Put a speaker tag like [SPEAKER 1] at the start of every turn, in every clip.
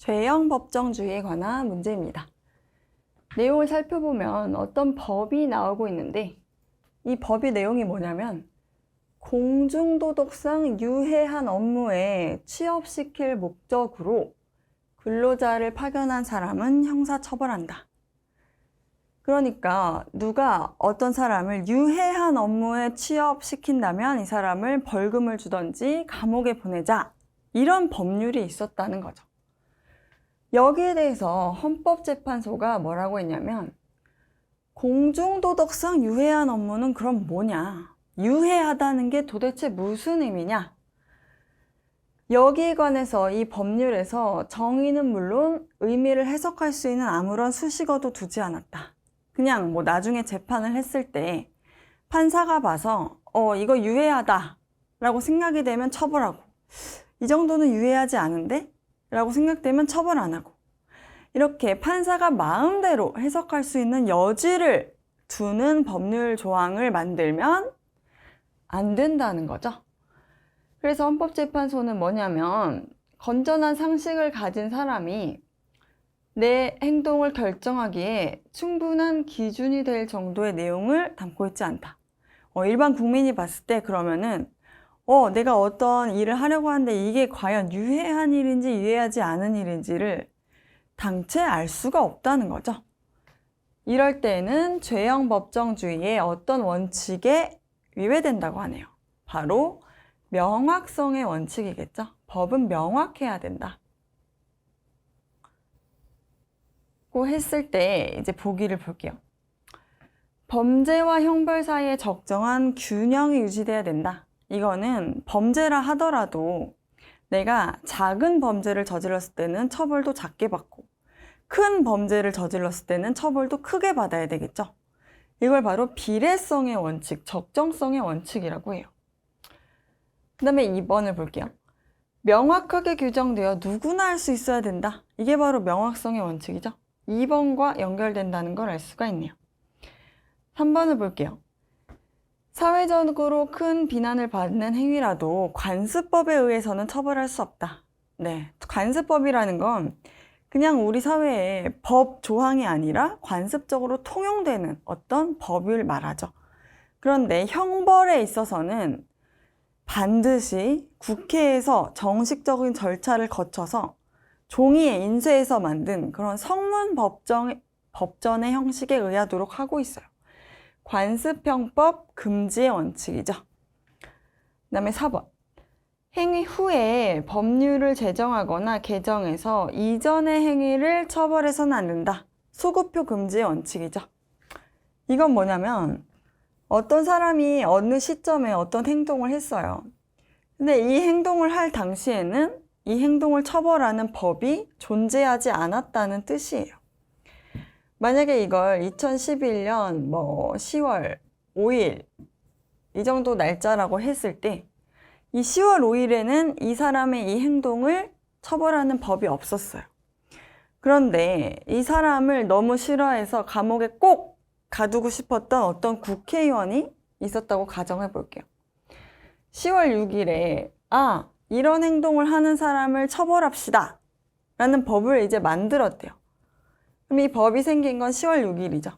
[SPEAKER 1] 죄형 법정주의에 관한 문제입니다. 내용을 살펴보면 어떤 법이 나오고 있는데 이 법의 내용이 뭐냐면 공중도덕상 유해한 업무에 취업시킬 목적으로 근로자를 파견한 사람은 형사처벌한다. 그러니까 누가 어떤 사람을 유해한 업무에 취업시킨다면 이 사람을 벌금을 주던지 감옥에 보내자, 이런 법률이 있었다는 거죠. 여기에 대해서 헌법재판소가 뭐라고 했냐면 공중도덕상 유해한 업무는 그럼 뭐냐? 유해하다는 게 도대체 무슨 의미냐? 여기에 관해서 이 법률에서 정의는 물론 의미를 해석할 수 있는 아무런 수식어도 두지 않았다. 그냥 나중에 재판을 했을 때 판사가 봐서 이거 유해하다 라고 생각이 되면 처벌하고, 이 정도는 유해하지 않은데? 라고 생각되면 처벌 안 하고, 이렇게 판사가 마음대로 해석할 수 있는 여지를 두는 법률 조항을 만들면 안 된다는 거죠. 그래서 헌법재판소는 뭐냐면 건전한 상식을 가진 사람이 내 행동을 결정하기에 충분한 기준이 될 정도의 내용을 담고 있지 않다. 일반 국민이 봤을 때 그러면은 내가 어떤 일을 하려고 하는데 이게 과연 유해한 일인지 유해하지 않은 일인지를 당최 알 수가 없다는 거죠. 이럴 때는 죄형 법정주의의 어떤 원칙에 위배된다고 하네요. 바로 명확성의 원칙이겠죠. 법은 명확해야 된다. 고 했을 때 이제 보기를 볼게요. 범죄와 형벌 사이에 적정한 균형이 유지돼야 된다. 이거는 범죄라 하더라도 내가 작은 범죄를 저질렀을 때는 처벌도 작게 받고 큰 범죄를 저질렀을 때는 처벌도 크게 받아야 되겠죠. 이걸 바로 비례성의 원칙, 적정성의 원칙이라고 해요. 그 다음에 2번을 볼게요. 명확하게 규정되어 누구나 할 수 있어야 된다. 이게 바로 명확성의 원칙이죠. 2번과 연결된다는 걸 알 수가 있네요. 3번을 볼게요. 사회적으로 큰 비난을 받는 행위라도 관습법에 의해서는 처벌할 수 없다. 네, 관습법이라는 건 그냥 우리 사회의 법 조항이 아니라 관습적으로 통용되는 어떤 법을 말하죠. 그런데 형벌에 있어서는 반드시 국회에서 정식적인 절차를 거쳐서 종이에 인쇄해서 만든 그런 성문 법전의 형식에 의하도록 하고 있어요. 관습형법 금지의 원칙이죠. 그 다음에 4번. 행위 후에 법률을 제정하거나 개정해서 이전의 행위를 처벌해서는 안 된다. 소급표 금지의 원칙이죠. 이건 뭐냐면 어떤 사람이 어느 시점에 어떤 행동을 했어요. 근데 이 행동을 할 당시에는 이 행동을 처벌하는 법이 존재하지 않았다는 뜻이에요. 만약에 이걸 2011년 10월 5일 이 정도 날짜라고 했을 때 이 10월 5일에는 이 사람의 이 행동을 처벌하는 법이 없었어요. 그런데 이 사람을 너무 싫어해서 감옥에 꼭 가두고 싶었던 어떤 국회의원이 있었다고 가정해 볼게요. 10월 6일에 이런 행동을 하는 사람을 처벌합시다 라는 법을 이제 만들었대요. 그럼 이 법이 생긴 건 10월 6일이죠.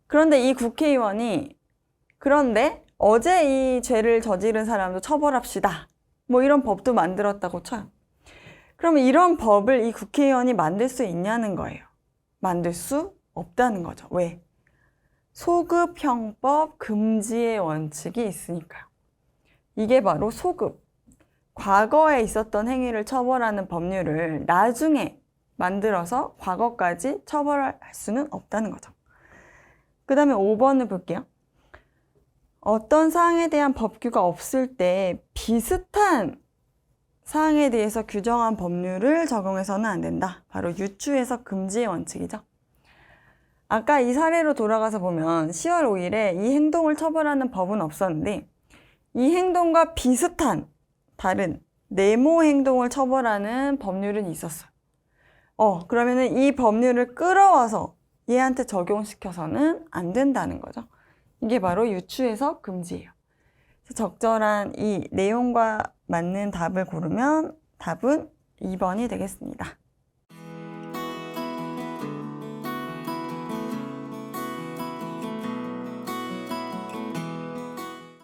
[SPEAKER 1] 그런데 이 국회의원이 그런데 어제 이 죄를 저지른 사람도 처벌합시다. 이런 법도 만들었다고 쳐요. 그러면 이런 법을 이 국회의원이 만들 수 있냐는 거예요. 만들 수 없다는 거죠. 왜? 소급형법 금지의 원칙이 있으니까요. 이게 바로 소급. 과거에 있었던 행위를 처벌하는 법률을 나중에 만들어서 과거까지 처벌할 수는 없다는 거죠. 그 다음에 5번을 볼게요. 어떤 사항에 대한 법규가 없을 때 비슷한 사항에 대해서 규정한 법률을 적용해서는 안 된다. 바로 유추해석 금지의 원칙이죠. 아까 이 사례로 돌아가서 보면 10월 5일에 이 행동을 처벌하는 법은 없었는데 이 행동과 비슷한 다른 네모 행동을 처벌하는 법률은 있었어요. 그러면은 이 법률을 끌어와서 얘한테 적용시켜서는 안 된다는 거죠. 이게 바로 유추해석 금지예요. 적절한 이 내용과 맞는 답을 고르면 답은 2번이 되겠습니다.